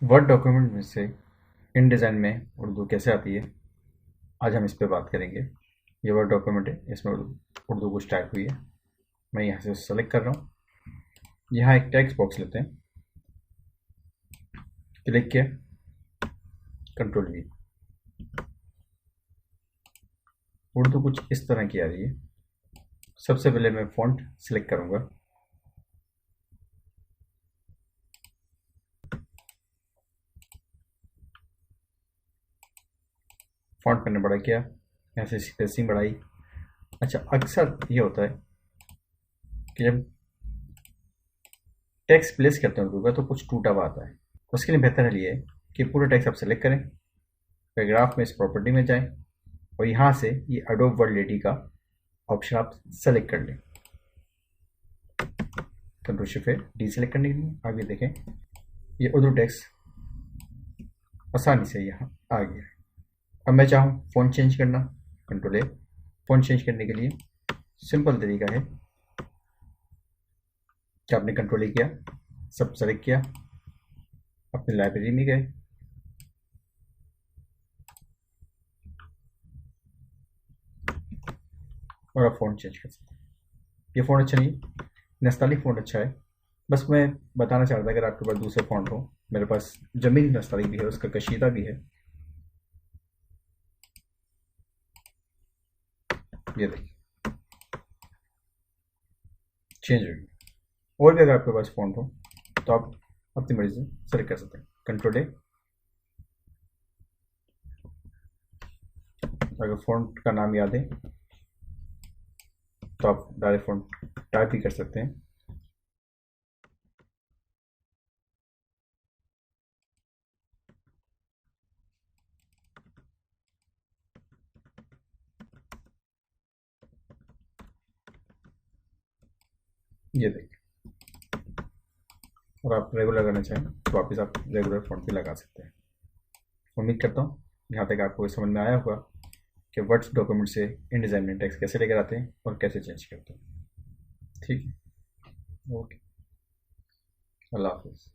Word document में से इन design में उर्दू कैसे आती है, आज हम इस पे बात करेंगे। ये वर्ड डॉक्यूमेंट है, इसमें उर्दू कुछ टाइप हुई है। मैं यहाँ से सेलेक्ट कर रहा हूँ। यहाँ एक टेक्स्ट बॉक्स लेते हैं, क्लिक किया, कंट्रोल वी। उर्दू कुछ इस तरह की आ रही है। सबसे पहले मैं फ़ॉन्ट सेलेक्ट करूँगा। फ़ॉन्ट मैंने बड़ा किया, यहाँ से स्पेसिंग बढ़ाई। अच्छा, अक्सर ये होता है कि जब टेक्स्ट प्लेस करते हैं उर्दू का तो कुछ टूटा हुआ आता है। उसके लिए बेहतर हल ये है कि पूरा टेक्स्ट आप सेलेक्ट करें, पैराग्राफ में इस प्रॉपर्टी में जाएं और यहाँ से ये एडोब वर्ड लेडी का ऑप्शन आप सेलेक्ट कर लें। कंट्रोल शिफ्ट डी सेलेक्ट करने के लिए आगे देखें, ये उर्दू टेक्स्ट आसानी से यहाँ आ गया है। अब मैं चाहूँ फ़ॉन्ट चेंज करना, कंट्रोल ए। फ़ॉन्ट चेंज करने के लिए सिंपल तरीका है कि आपने कंट्रोल ए किया, सब सेलेक्ट किया, अपनी लाइब्रेरी में गए, और आप फ़ॉन्ट चेंज कर सकते हैं। ये फ़ॉन्ट अच्छा नहीं, नस्ताली फ़ॉन्ट अच्छा है। बस मैं बताना चाह रहा था अगर आपके पास दूसरे फ़ॉन्ट हो। मेरे पास जमीन नस्ताली भी है, उसका कशीदा भी है, ये देखिए चेंज हो गई। और भी अगर आपके पास फ़ॉन्ट हो तो आप अपनी मर्जी से सेलेक्ट कर सकते हैं। कंट्रोल ए। अगर फ़ॉन्ट का नाम याद है तो आप डायरेक्ट फ़ॉन्ट टाइप भी कर सकते हैं। ये देखिए, और आप रेगुलर करना चाहें तो वापस आप रेगुलर फ़ॉन्ट भी लगा सकते हैं। उम्मीद करता हूँ यहाँ तक आपको समझ में आया होगा कि वर्ड्स डॉक्यूमेंट से इन डिज़ाइन में टेक्स्ट कैसे लेकर आते हैं और कैसे चेंज करते हैं। ठीक है, ओके, अल्लाह हाफिज़।